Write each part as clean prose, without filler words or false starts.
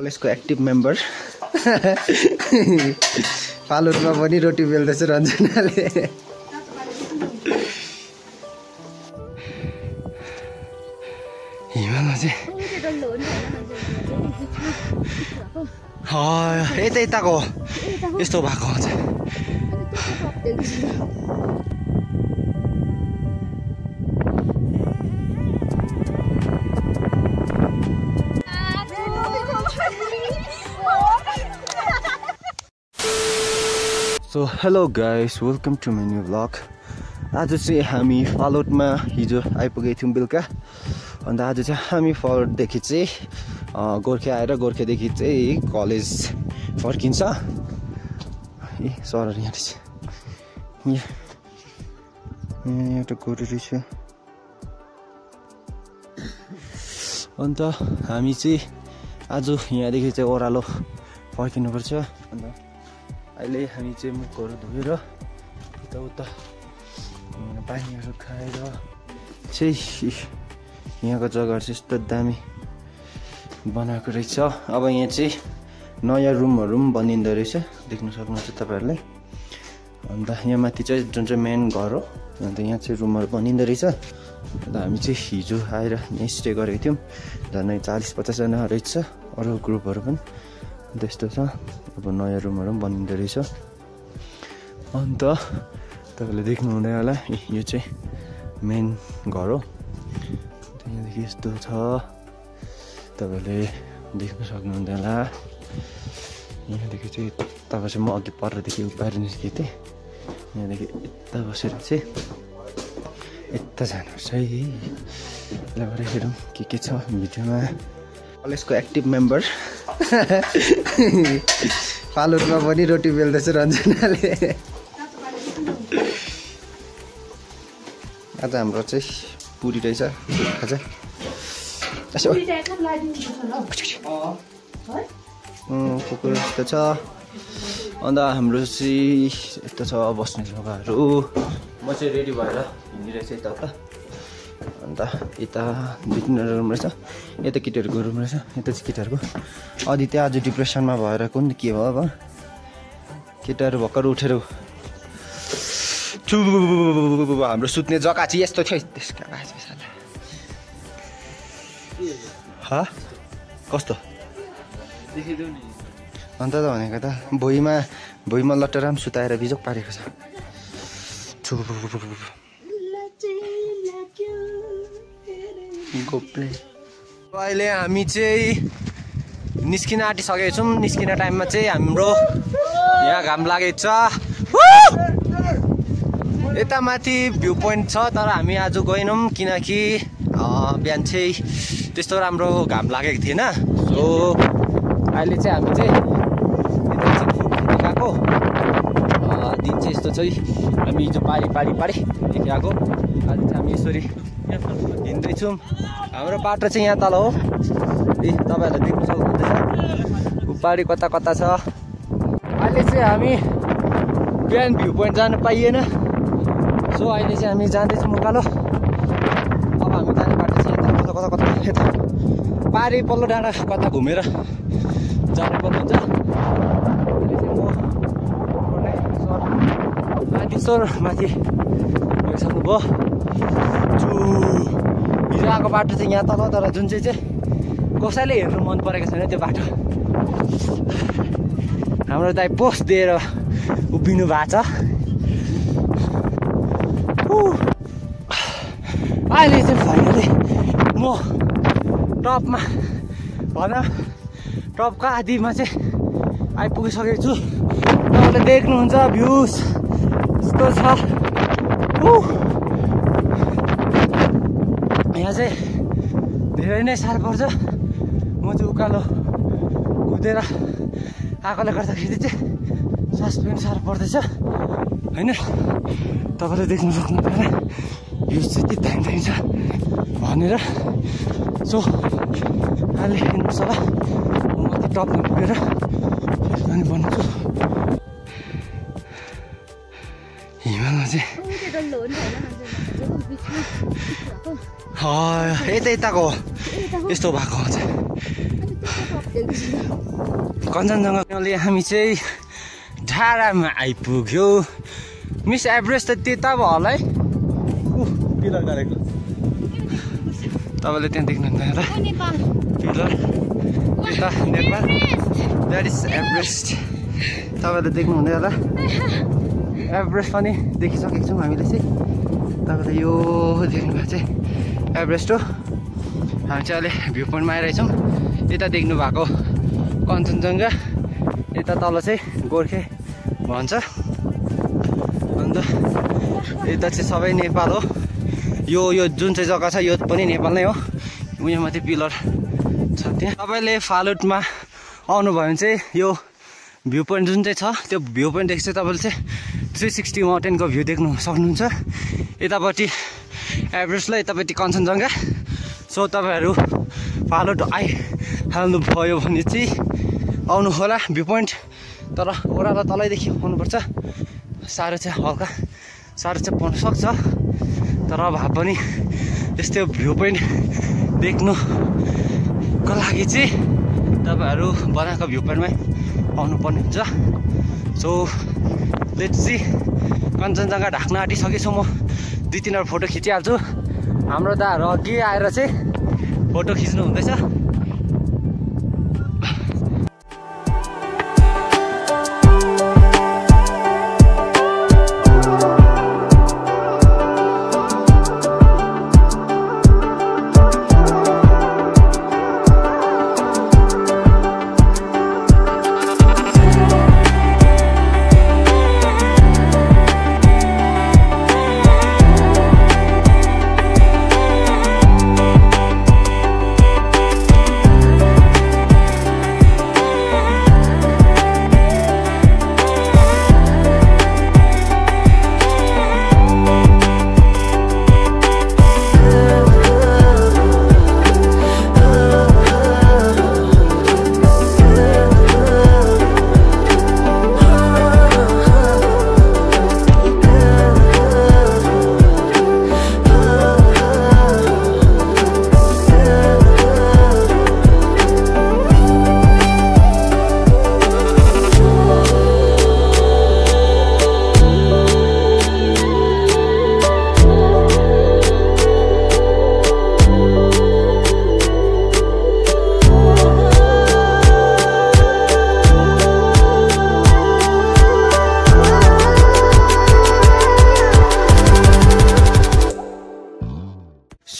कलेजको active member फालुटमा पनि रोटी बेल्दैछ रञ्जनाले। हिमालमा चाहिँ यताको यस्तो भएको हुन्छ। So hello guys, welcome to my new vlog. आज चाहिँ हामी फालुटमा हिजो आइपुगेको थियौँ बेलुका। अन्त आज चाहिँ हामी फालुटदेखि चाहिँ गोर्खे आएर गोर्खेदेखि चाहिँ कलेज फर्किन्छ। ए सर यहाँ रहेछ, यहाँ एउटा गोरु रहेछ। अन्त हामी चाहिँ आज यहाँदेखि चाहिँ ओह्रालो फर्किनुपर्छ। अन्त अहिले हामी चाहिँ मुखहरू धोएर यताउता पानीहरू खाएर चाहिँ यहाँको जग्गाहरू चाहिँ यस्तो दामी बनाएको रहेछ। अब यहाँ चाहिँ नयाँ रुमहरू पनि बनिँदो रहेछ, देख्न सक्नुहुन्छ तपाईँहरूले। अन्त यहाँ माथि चाहिँ जुन चाहिँ मेन घर हो, अन्त यहाँ चाहिँ रुमहरू बनिँदो रहेछ। अन्त हामी चाहिँ हिजो आएर यहाँ स्टे गरेको थियौँ। झन्डै 40-50 जना रहेछ, अरू ग्रुपहरू पनि त्यस्तो छ। अब नयाँ रुमहरू पनि बनिँदो रहेछ। अन्त तपाईँले देख्नुहुँदै होला, यो चाहिँ मेन घर हो। यहाँदेखि यस्तो छ, तपाईँले देख्न सक्नुहुँदै होला। यहाँदेखि चाहिँ तपाईँ चाहिँ म अघि परदेखि बाहिर निस्केको थिएँ। यहाँदेखि यता बसेर चाहिँ यता जानुपर्छ है। यसलाई भएर हेरौँ के छ भिडियोमा। कलेजको एक्टिभ मेम्बर फालुटमा पनि रोटी बेल्दैछ रञ्जनाले। आज हाम्रो चाहिँ पुरी रहेछ, खाजा कुकुर यस्तो छ। अन्त हाम्रो चाहिँ यस्तो छ बस्ने जग्गाहरू। म चाहिँ रेडी भएर हिँडिरहेछ यताउता। अन्त यता 2-3 रुम रहेछ, यता केटीहरूको रुम रहेछ, यता चाहिँ केटाहरूको। आदित्य आज डिप्रेसनमा भएर कुन के भयो अब, केटाहरू भर्खर उठेर हाम्रो सुत्ने जग्गा चाहिँ यस्तो थियो। त्यसका कस्तो अन्त त भनेको त भुइँमा लटराम सुताएर बिजोक पारेको छ। अहिले हामी चाहिँ निस्किन आँटिसकेको छौँ। निस्किने टाइममा चाहिँ हाम्रो यहाँ घाम लागेको छ। यता माथि भ्यू पोइन्ट छ, तर हामी आज गएनौँ किनकि बिहान चाहिँ त्यस्तो राम्रो घाम लागेको थिएन। सो अहिले चाहिँ हामी चाहिँ यता चाहिँ फुट गएको दिन चाहिँ यस्तो चाहिँ हामी हिजो पारी आएको। आज चाहिँ हामी यसरी हिँड्दैछौँ। हाम्रो बाटो चाहिँ यहाँ तल हो, तपाईँहरूले देख्न सक्नुहुँदैछ। पारी कता कता छ। अहिले चाहिँ हामी बिहान भ्यू पोइन्ट जानु पाइएन, सो अहिले चाहिँ हामी जाँदैछौँ उकालो। अब हामी जाने बाटो चाहिँ यता कता यता पारी पल्लो डाँडा कता घुमेर जानुपर्ने हुन्छ। अहिले चाहिँ म सर माथि गइसक्नुभयो। हिजो आएको बाटो चाहिँ यहाँ तल, तर जुन चाहिँ कसैले हेर्नु मन परेको छैन त्यो बाटो। हाम्रो दाइ पोस्ट दिएर उभिनु भएको छ। अहिले चाहिँ फाइनली म टपमा टपको आधीमा चाहिँ आइपुगिसकेको छु। तपाईँले देख्नुहुन्छ भ्युज यस्तो छ। यहाँ चाहिँ धेरै नै साह्रो पर्छ। म चाहिँ उकालो कुदेर आएकोले गर्दाखेरि चाहिँ सास फेर्नु साह्रो पर्दैछ होइन। तपाईँले देख्नु सक्नुहुन्छ भ्युज चाहिँ के दामी छ भनेर। सो अहिले हिँड्नुहोस् होला, म माथि टपमा पुगेर फेरि पनि बनाउँछु। हिमालमा चाहिँ यताको यस्तो भएको हुन्छ। कञ्चनजङ्घाले हामी चाहिँ डाँडामा आइपुग्यो। मिस एभरेस्ट त त्यता भयो होला है। पिलर गरेको तपाईँले त्यहाँ देख्नुहुन्न होला पिलर त्यता नेपाल द्याट इज एभरेस्ट तपाईँले देख्नुहुँदै होला। एभरेस्ट पनि देखिसकेको छौँ हामीले चाहिँ। तपाईँले यो देख्नुभएको चाहिँ एभरेस्ट हो। हामी चाहिँ अहिले भ्यू पोइन्टमा आइरहेछौँ। यता देख्नु भएको कञ्चनजङ्घा यता तल चाहिँ गोर्खे भन्छ। अन्त यता चाहिँ सबै नेपाल हो। यो जुन चाहिँ जग्गा छ यो पनि नेपाल नै हो। उयो माथि पिलर छ त्यहाँ। तपाईँले फालुटमा आउनुभयो भने चाहिँ यो भ्यू पोइन्ट जुन चाहिँ छ त्यो भ्यू पोइन्टदेखि चाहिँ तपाईँले चाहिँ 360 माउन्टेनको भ्यू देख्नु सक्नुहुन्छ। यतापट्टि एभरेस्ट र यतापट्टि कञ्चनजङ्घा। सो तपाईँहरू फालुट आइहाल्नु भयो भने चाहिँ आउनु होला भ्यू पोइन्ट। तर ओह्रालो तलैदेखि आउनुपर्छ। साह्रो चाहिँ हल्का साह्रो चाहिँ पर्न सक्छ। तर भए पनि यस्तो भ्यू पोइन्ट देख्नुको लागि चाहिँ तपाईँहरू बनाएको भ्यू पोइन्टमै आउनुपर्ने हुन्छ। सो लेट्स सी कञ्चनजङ्घा ढाक्न आँटिसकेछु। म 2-3 फोटो खिचिहाल्छु। हाम्रो दाहरू अघि आएर चाहिँ फोटो खिच्नु हुँदैछ।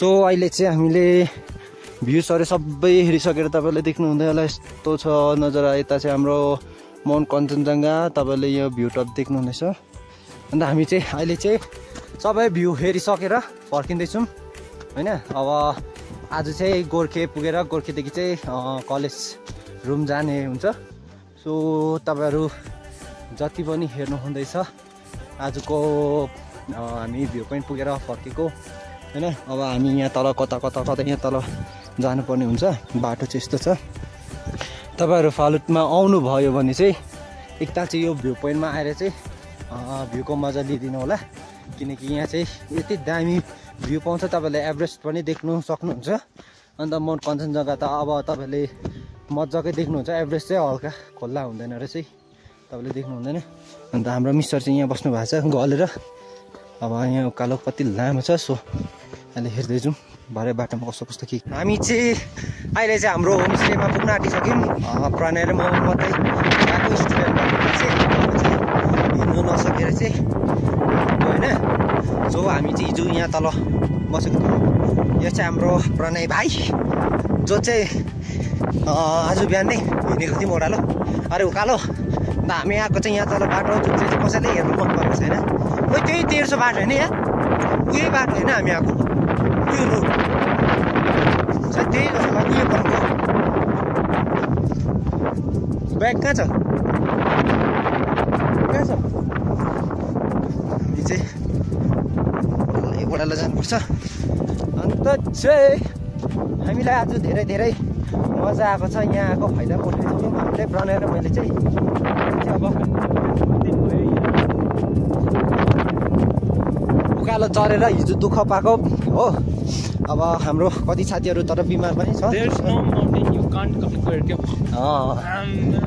सो अहिले चाहिँ हामीले भ्यूजहरू सबै हेरिसकेर तपाईँले देख्नुहुँदै होला यस्तो छ नजारा। यता चाहिँ हाम्रो माउन्ट कञ्चनजङ्घा तपाईँले यो भ्यू टप देख्नुहुनेछ। अन्त हामी चाहिँ अहिले चाहिँ सबै भ्यू हेरिसकेर फर्किँदैछौँ होइन। अब आज चाहिँ गोर्खे पुगेर गोर्खेदेखि चाहिँ कलेज रुम जाने हुन्छ। सो तपाईँहरू जति पनि हेर्नु हुँदैछ आजको हामी भ्यू पोइन्ट पुगेर फर्केको होइन। अब हामी यहाँ तल कता यहाँ तल जानुपर्ने हुन्छ। बाटो चाहिँ यस्तो छ। तपाईँहरू फालुटमा आउनुभयो भने चाहिँ एकताल चाहिँ यो भ्यू पोइन्टमा आएर चाहिँ भ्यूको मजा लिइदिनु होला। किनकि यहाँ चाहिँ यति दामी भ्यू पाउँछ। तपाईँले एभरेस्ट पनि देख्नु सक्नुहुन्छ। अन्त माउन्ट कञ्चनजङ्घा त अब तपाईँले मजाकै देख्नुहुन्छ। एभरेस्ट चाहिँ हल्का खोल्ला हुँदैन रहेछ तपाईँले देख्नु हुँदैन। अन्त हाम्रो मिस्टर चाहिँ यहाँ बस्नु भएको छ गलेर। अब यहाँ उकालो कति लामो छ। सो अहिले हेर्दैछौँ भरे बाटोमा कस्तो कस्तो के। हामी चाहिँ अहिले चाहिँ हाम्रो होमस्टेमा पुग्न आँटिसक्यौँ। प्रणय र म मात्रै गएको स्टुडेन्ट चाहिँ हिँड्नु नसकेर चाहिँ होइन। सो हामी चाहिँ हिजो यहाँ तल बसेको थियौँ। यो चाहिँ हाम्रो प्रणय भाइ जो चाहिँ आज बिहान नै हिँडेको थियौँ ओह्रालो अरे उकालो। अन्त हामी आएको चाहिँ यहाँ तल बाटो जुन चाहिँ कसैले हेर्नु मन परेको छैन। खोइ त्यही 1300 बाटो होइन यहाँ उही बाटो होइन हामी आएको उयो रोड सायद त्यही जस्तो लाग्यो। उयो पर्नु ब्याग कहाँ छ हामी चाहिँ ओह्रालो जानुपर्छ। अन्त चाहिँ हामीलाई आज धेरै धेरै मजा आएको छ। यहाँ आएको फाइदा उठाइसक्यौँ हामीले प्रणय र मैले चाहिँ अब उकालो चढेर हिजो दुःख पाएको हो। अब हाम्रो कति साथीहरू तर बिमार पनि छ।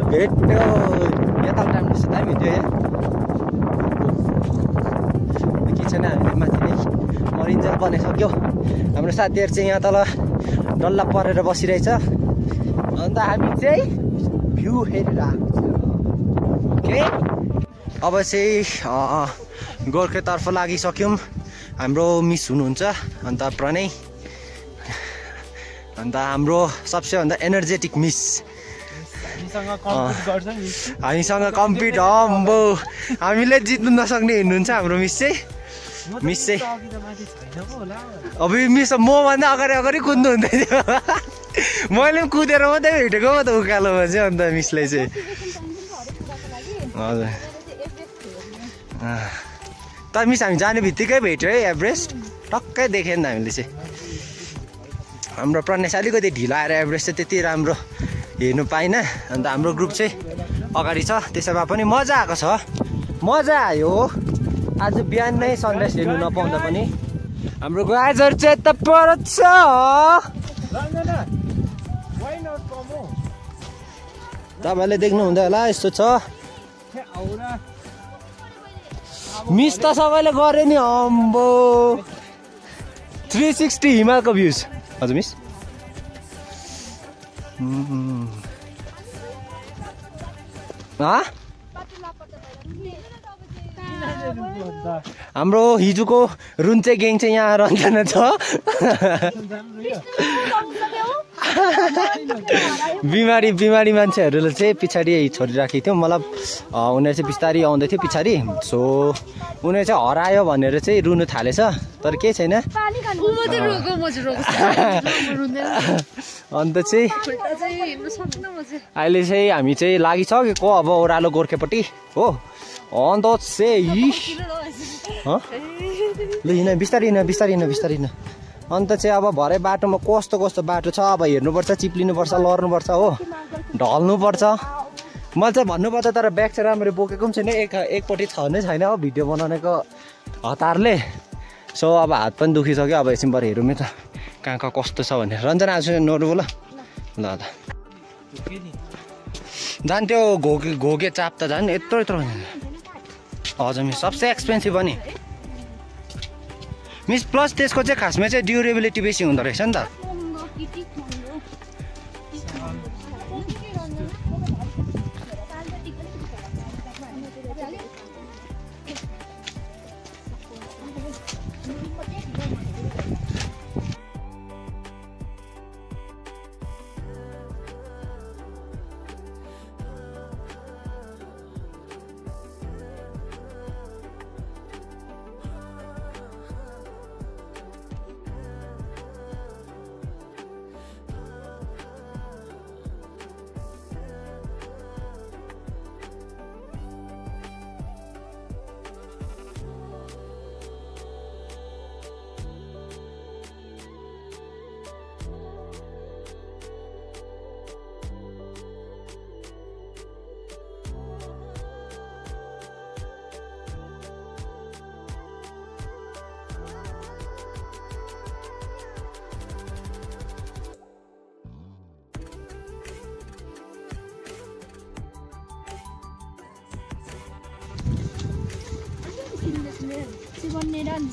भेट पुट्यो यता टाइम जस्तो दामी हुन्थ्यो यहाँ के छैन। हामीले माथि नै मरिन्जेल बनिसक्यो। हाम्रो साथीहरू चाहिँ यहाँ तल डल्ला परेर बसिरहेछ। अन्त हामी चाहिँ भ्यू हेरेर आएको छ। ओके अब चाहिँ गोर्खेतर्फ लागिसक्यौँ। हाम्रो मिस हुनुहुन्छ अन्त प्रणय, अन्त हाम्रो सबसे भन्दा एनर्जेटिक मिस हामीसँग कम्पिट अम्बो हामीले जित्नु नसक्ने हुनुहुन्छ हाम्रो मिस चाहिँ। अब मिस मभन्दा अगाडि कुद्नु हुँदैन थियो। मैले पनि कुदेर मात्रै भेटेको म त उकालोमा चाहिँ। अन्त मिसलाई चाहिँ हजुर तर मिस हामी जाने बित्तिकै भेट्यो है एभरेस्ट। टक्कै देखेन हामीले चाहिँ। हाम्रो प्रणेश अलिकति ढिलो आएर एभरेस्ट चाहिँ त्यति राम्रो हेर्नु पाइनँ। अन्त हाम्रो ग्रुप चाहिँ अगाडि छ। त्यसो भए पनि मजा आएको छ, मजा आयो। आज बिहान नै सनराइज हेर्नु नपाउँदा पनि हाम्रो गाइजहरू चाहिँ यता पर छ। तपाईँले देख्नुहुँदै होला यस्तो छ। मिस त सबैले गरे नि अम्बो 360 हिमालको भ्युज। हजुर मिस हाम्रो हिजोको रुन्चे ग्याङ चाहिँ यहाँ रन्जना छ। बिमारी मान्छेहरूले चाहिँ पछाडि छोडिराखेको थियो। मतलब उनीहरू चाहिँ बिस्तारै आउँदै थियो पछाडि। सो उनीहरू चाहिँ हरायो भनेर चाहिँ रुनु थालेछ। तर केही छैन। अन्त चाहिँ अहिले चाहिँ हामी चाहिँ लागिसकेको अब ओह्रालो गोर्खेपट्टि हो। अन्त चाहिँ ल हिँड बिस्तारै हिँड। अन्त चाहिँ अब भरे बाटोमा कस्तो बाटो छ अब हेर्नुपर्छ, चिप्लिनुपर्छ, लड्नुपर्छ हो, ढल्नुपर्छ। मैले चाहिँ भन्नुपर्छ तर ब्याग चाहिँ राम्ररी बोकेको पनि छैन। एकपट्टि छ नै छैन हो भिडियो बनाउनेको हतारले। सो अब हात पनि दुखिसक्यो। अब एकछिन भएर हेरौँ त कहाँ कस्तो छ भनेर। रन्जना आज नोट बोल ल झन् त्यो घोगे चाप त झन् यत्रो हजुर मिस सबसे एक्सपेन्सिभ हो नि मिस। प्लस त्यसको चाहिँ खासमा चाहिँ ड्युरेबिलिटी बेसी हुँदो रहेछ नि त।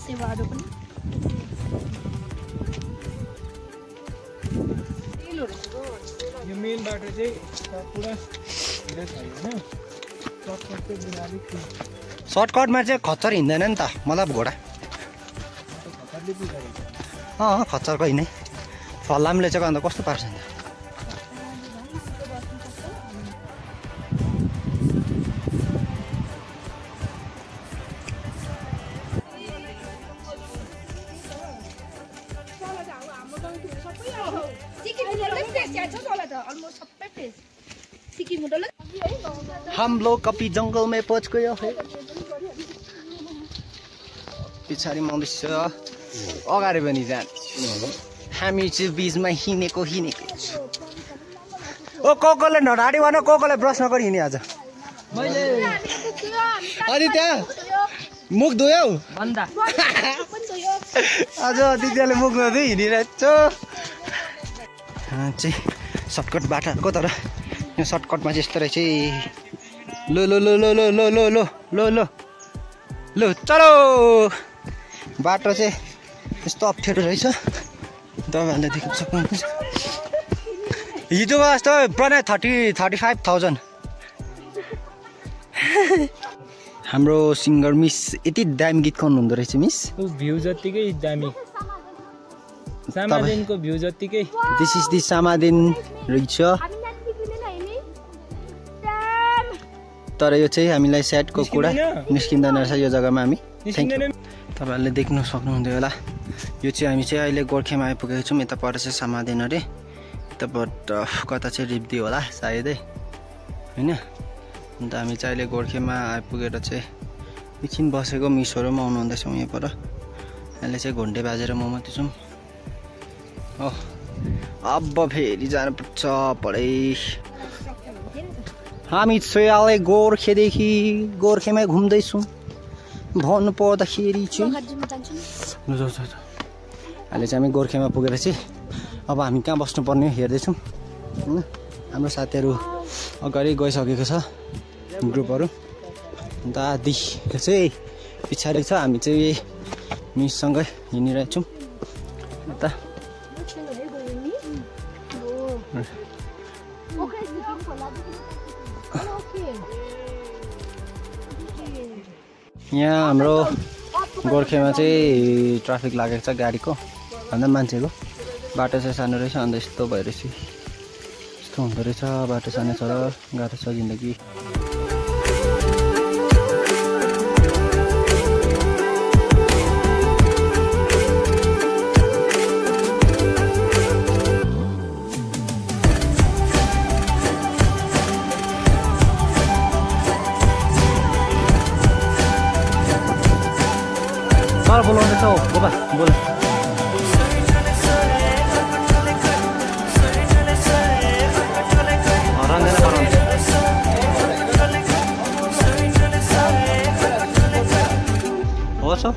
सेवाहरू पनि यो मेन बाटो चाहिँ पुरा भिड छ हैन। सर्टकटमा चाहिँ खच्चर हिँड्दैन नि त। मतलब घोडा खच्चरको हिँड्ने फलामले चाहिँ अन्त कस्तो पार्छ नि। हम लोग कपी जंगल में पहुंच गए हैं। पछाडि मन्दिर अगाडि पनि जान्छ। हामी चाहिँ बीचमा हिँडेको ओ कोकोले नडाडी भन कोकोले प्रश्न गरी हिँडे आज मैले अनि त्यहाँ मुख धोयौ भन्दा आज दिदीले मुख नधोइ हिँडिरहेछ चाहिँ सर्टकट बाटोको तर यो सर्टकटमा चाहिँ यस्तो रहेछ लो लो लो लो लो लो लो लो लो लो लो चलो बाटो चाहिँ यस्तो अप्ठ्यारो रहेछ तपाईँहरूले देख्न सक्नुहुन्छ हिजोको जस्तो प्रणय 35,000 हाम्रो सिङ्गर मिस यति दामी गीत गाउनु हुँदो रहेछ मिस भ्यू जतिकै दामी सामादिनको भ्यू जतिकै दिस इज दी सामादिन रहेछ तर यो चाहिँ हामीलाई स्याडको कुरा निस्किँदैन रहेछ यो जग्गामा हामी तपाईँहरूले देख्न सक्नुहुन्थ्यो होला यो चाहिँ हामी चाहिँ अहिले गोर्खेमा आइपुगेको छौँ यता पर चाहिँ समादिन अरे यताबाट कता चाहिँ रिप्दी होला सायदै होइन अन्त हामी चाहिँ अहिले गोर्खेमा आइपुगेर चाहिँ एकछिन बसेको मिसहरू पनि आउनु हुँदैछौँ यहाँ पर अहिले चाहिँ घन्टे बाजेर म मात्रै छौँ हो अब फेरि जानुपर्छ पढै हामी चाहिँ अहिले गोर्खेदेखि गोर्खेमै घुम्दैछौँ भन्नु पर्दाखेरि चाहिँ अहिले चाहिँ हामी गोर्खेमा पुगेर चाहिँ अब हामी कहाँ बस्नुपर्ने हेर्दैछौँ होइन हाम्रो साथीहरू अगाडि गइसकेको छ ग्रुपहरू अन्त आदि चाहिँ पछाडि छ हामी चाहिँ मिससँगै हिँडिरहेछौँ अन्त यहाँ हाम्रो गोर्खेमा चाहिँ ट्राफिक लागेको छ गाडीको भन्दा मान्छेको बाटो चाहिँ सानो रहेछ अन्त यस्तो भइरहेछ यस्तो हुँदो रहेछ बाटो सानो छ र गाह्रो छ जिन्दगी सर बोलाउँदैछ हौ बाबा बोल रन्जना बनाउँछ हो सर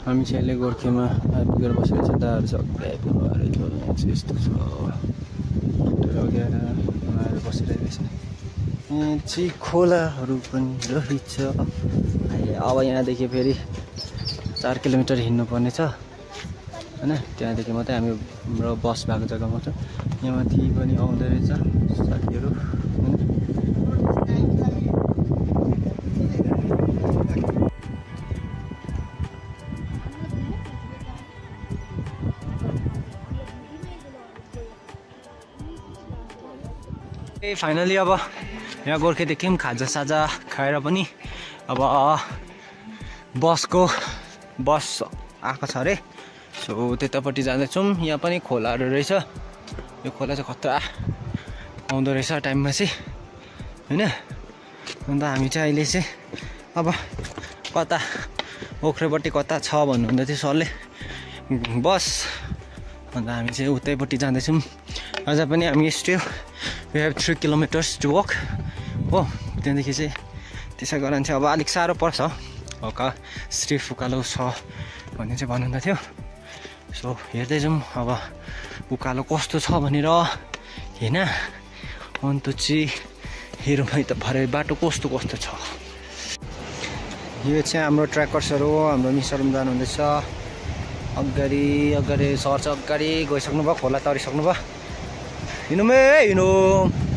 हामी चाहिँ अहिले गोर्खेमा आइपुगेर बसेको छ दाहरू सबै आइपुग्नु रहेछ यस्तो छ आएर बसिरहेको छ यहाँ चाहिँ खोलाहरू पनि रहेछ अब यहाँदेखि फेरि 4 किलोमिटर हिँड्नुपर्ने छ होइन त्यहाँदेखि मात्रै हाम्रो बस भएको जग्गामा छ यहाँ माथि पनि आउँदो रहेछ साथीहरू फाइनली अब यहाँ गोर्खेदेखि पनि खाजा साजा खाएर पनि अब बस आएको छ अरे सो त्यतापट्टि जाँदैछौँ यहाँ पनि खोलाहरू रहेछ यो खोला चाहिँ खतरा आउँदो रहेछ टाइममा चाहिँ होइन अन्त हामी चाहिँ अहिले चाहिँ अब कता ओख्रेपट्टि कता छ भन्नुहुँदै थियो सरले बस अन्त हामी चाहिँ उतैपट्टि जाँदैछौँ अझ पनि हामी still we have 3 kilometres to walk हो त्यहाँदेखि चाहिँ त्यसै कारण चाहिँ अब अलिक साह्रो पर्छ हल्का स्टिफ उकालो छ भन्ने चाहिँ भन्नुहुँदै थियो सो हेर्दै जाउँ अब उकालो कस्तो छ भनेर होइन अन्त चाहिँ हेरौँ है त भरे बाटो कस्तो कस्तो छ यो चाहिँ हाम्रो ट्र्याकर्सहरू हो हाम्रो मिसहरू पनि जानुहुँदैछ अगाडि अगाडि सर्छ अगाडि गइसक्नु भयो खोला तरिसक्नु भयो हिँडौँ है हिँडौँ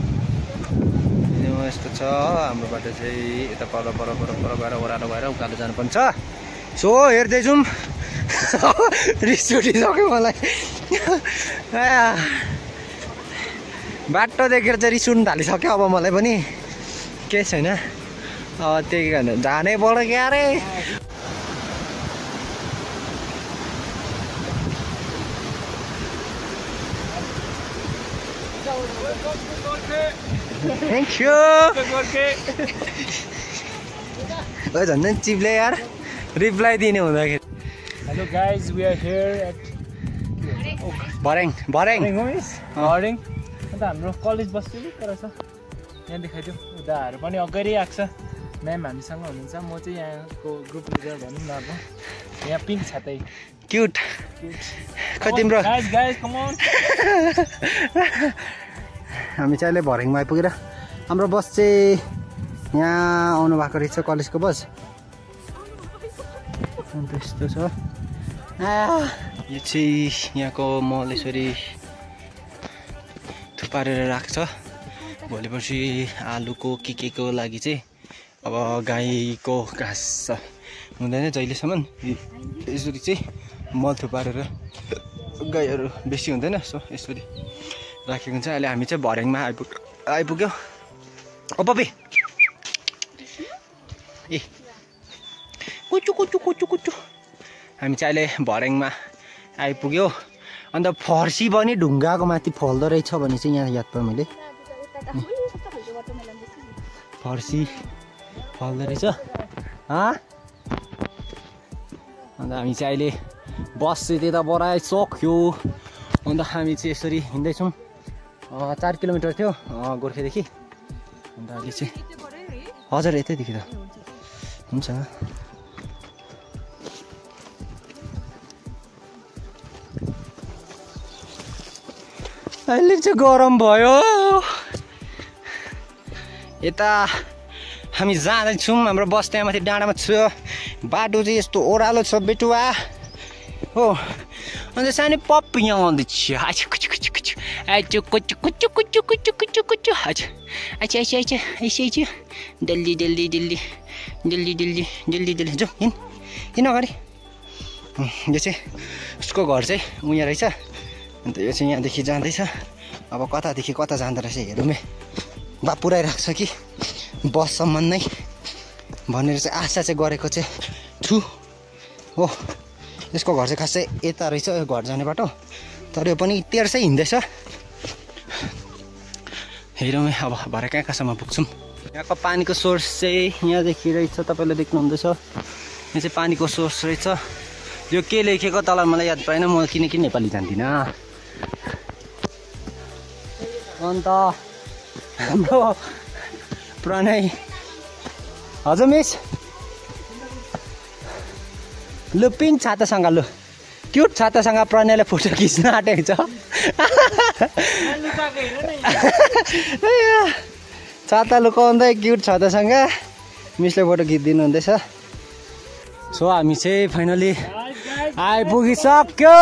यस्तो छ हाम्रो बाटो चाहिँ यता पर पर पर पर गएर ओह्रालो गएर उकालो जानुपर्छ सो हेर्दै जाउँ रिस उठिसक्यो मलाई बाटो देखेर चाहिँ रिस उठ्नु थालिसक्यो अब मलाई पनि केही छैन अब त्यही कारण जानै पर्यो क्या अरे थ्याङ्क यू झन् चिप्ले यार रिप्लाई दिने हुँदाखेरि hello guys we are here at Bharyang Bharyang अन्त हाम्रो कलेज बस्यो नि पर छ यहाँ देखाइदियो उदाहरू पनि अगाडि आएको छ म्याम हामीसँग हुनुहुन्छ म चाहिँ यहाँको ग्रुप लिडर भनौँ न अब यहाँ पिङ्क छातै क्युट खै तिम्रो गाइस कम अन हामी चाहिँ अहिले भर्याङमा आइपुगेर हाम्रो बस चाहिँ यहाँ आउनु भएको रहेछ कलेजको बस अन्त यस्तो छ यो चाहिँ यहाँको मल यसरी थुपारेर राख्छ भोलि पर्सि आलुको के को लागि चाहिँ अब गाईको घाँस हुँदैन जहिलेसम्म यसरी चाहिँ मल थुपारेर गाईहरू बेसी हुँदैन सो यसरी राखेको हुन्छ अहिले हामी चाहिँ भर्याङमा आइपुग्यो ओ पपी ए कुचु कुचु कुचु कुचु हामी चाहिँ अहिले भर्याङमा आइपुग्यो अन्त फर्सी पनि ढुङ्गाको माथि फल्दो रहेछ भने चाहिँ यहाँ याद पाएँ मैले फर्सी फल्दो रहेछ अन्त हामी चाहिँ अहिले बस चाहिँ त्यता बढाइसक्यो अन्त हामी चाहिँ यसरी हिँड्दैछौँ 4 किलोमिटर थियो गोर्खेदेखि अन्त अहिले चाहिँ हजुर यतैदेखि त हुन्छ अहिले चाहिँ गरम भयो यता हामी जाँदैछौँ हाम्रो बस त्यहाँ माथि डाँडामा छ बाटो चाहिँ यस्तो ओह्रालो छ बेटुवा हो अन्त सानो पप यहाँ आउँदैछ अच्छा कुचु कुचु कुचु अच्छा कुचु कुचु कुचु कुचु कुचु कुचु अच्छा अच्छा अच्छा अच्छा ऐसे ऐसे जल्दी जल्दी जल्दी जल्दी जल्दी जल्दी जल्दी जो हिँड अगाडि यो चाहिँ उसको घर चाहिँ उहाँ रहेछ अन्त यो चाहिँ यहाँदेखि जाँदैछ अब कतादेखि कता जाँदो रहेछ हेरौँ है बा पुऱ्याइरहेको छ कि बससम्म नै भनेर चाहिँ आशा चाहिँ गरेको चाहिँ छु हो यसको घर चाहिँ खासै यता रहेछ यो घर जाने बाटो तर यो पनि तेर्सै हिँड्दैछ हेरौँ है अब भरे कहाँ कहाँसम्म पुग्छौँ यहाँको पानीको सोर्स चाहिँ यहाँदेखि रहेछ तपाईँले देख्नुहुँदैछ यहाँ चाहिँ पानीको सोर्स रहेछ यो के लेखेको तल मलाई याद पाएन म किनकि नेपाली जान्दिनँ अन्त हाम्रो प्रणय हजुर मिस लु पिङ्क छातासँग लु क्युट छातासँग प्रणयले फोटो खिच्न आँटेको छ छाता लुकाउँदै क्युट छातासँग मिसले फोटो खिचिदिनु हुँदैछ सो हामी चाहिँ फाइनली आइपुगिसक्यो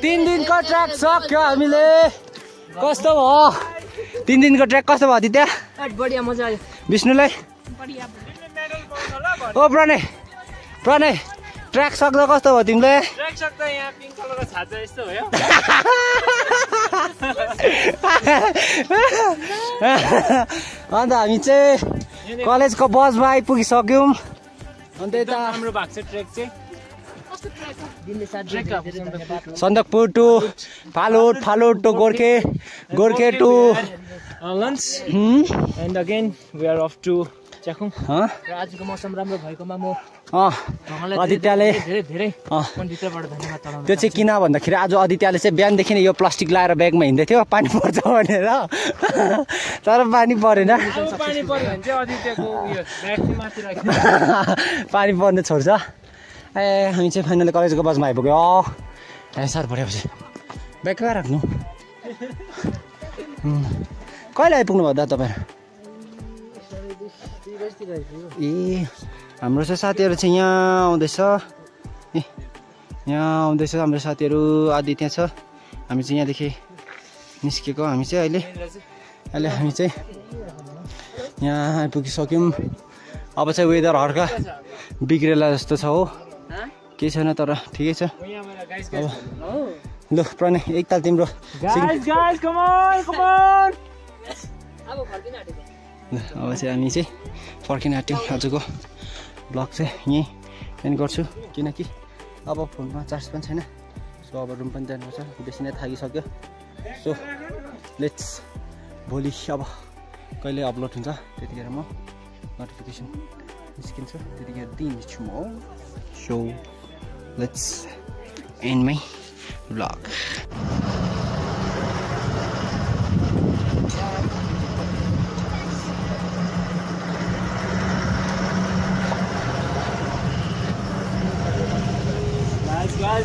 3 दिनको ट्र्याक सक्यो हामीले कस्तो भयो 3 दिनको ट्र्याक कस्तो भयो दित्या बढिया मजा आयो विष्णुलाई ओ प्रणय प्रणय ट्र्याक सक्दा कस्तो भयो तिमीले ट्र्याक सक्दा यहाँ पिङ्क कलरको छाता यस्तो भयो अन्त हामी चाहिँ कलेजको बसमा आइपुगिसक्यौँ अन्त यता हाम्रो भएको छ ट्र्याक चाहिँ Sandakphu to Phalut Phalut to Gorkhey Gorkhey to lunch and again we are off to Chyakhung र आजको मौसम राम्रो भएकोमा म आदित्यले धेरै धेरै मनभित्रबाट धन्यवाद चढाउनु त्यो चाहिँ किन भन्दाखेरि आज आदित्यले चाहिँ बिहानदेखि नै यो प्लास्टिक लाएर ब्यागमा हिँड्दै थियो पानी पर्छ भनेर तर पानी परेन पानी पर्यो भने चाहिँ आदित्यको उयो ब्याग चाहिँ माथि राख्नु पानी पर्ने छोड्छ ए हामी चाहिँ फाइनली कलेजको बसमा आइपुग्यो साह्रो परेपछि ब्याग कहाँ राख्नु कहिले आइपुग्नु भयो दा तपाईँ ए हाम्रो चाहिँ साथीहरू चाहिँ यहाँ आउँदैछ ए यहाँ आउँदैछ हाम्रो साथीहरू आदि त्यहाँ छ हामी चाहिँ यहाँदेखि निस्केको हामी चाहिँ अहिले हामी चाहिँ यहाँ आइपुगिसक्यौँ अब चाहिँ वेदर हल्का बिग्रेला जस्तो छ हो केही छैन तर ठिकै छ अब लु प्रणय एकताल तिम्रो अब चाहिँ हामी चाहिँ फर्किन आँट्यौँ आजको ब्लग चाहिँ यहीँ एन्ड गर्छु किनकि अब फोनमा चार्ज पनि छैन सो अब रुम पनि जानुपर्छ बेसी नै थाकिसक्यो सो लेट्स भोलि अब कहिले अपलोड हुन्छ त्यतिखेर म नोटिफिकेसन निस्किन्छ त्यतिखेर दिन्छु म so let's and my blog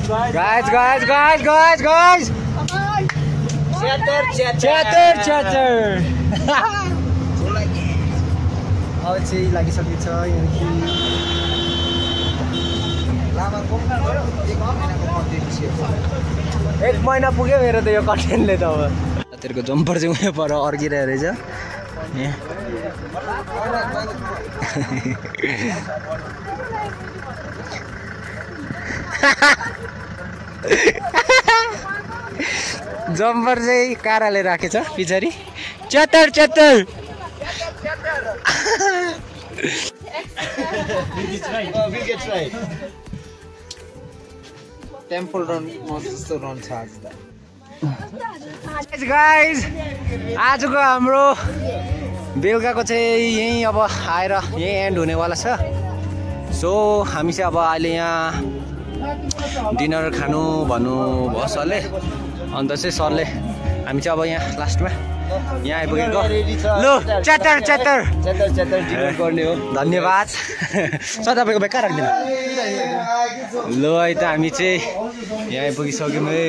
Guys. Chatter. अब चाहिँ लागिसकेको छ यहाँदेखि एक महिना पुग्यो मेरो त यो कन्टेन्टले त अब तेरो जम्पर चाहिँ उयो पर अर्किरहेको रहेछ जम्पर चाहिँ काराले राखेछ पछाडि चतर टेम्पल रन जस्तो रन छ आज त गाइज आजको हाम्रो बेलुकाको चाहिँ यहीँ अब आएर यहीँ एन्ड हुनेवाला छ सो हामी चाहिँ अब अहिले यहाँ डिनर खानु भन्नुभयो सरले अन्त चाहिँ सरले हामी चाहिँ अब यहाँ लास्टमा यहाँ आइपुगेको ल च्याटर गर्ने हो धन्यवाद सर तपाईँको बेकार राख्दिनँ ल है त हामी चाहिँ यहाँ आइपुगिसक्यौँ है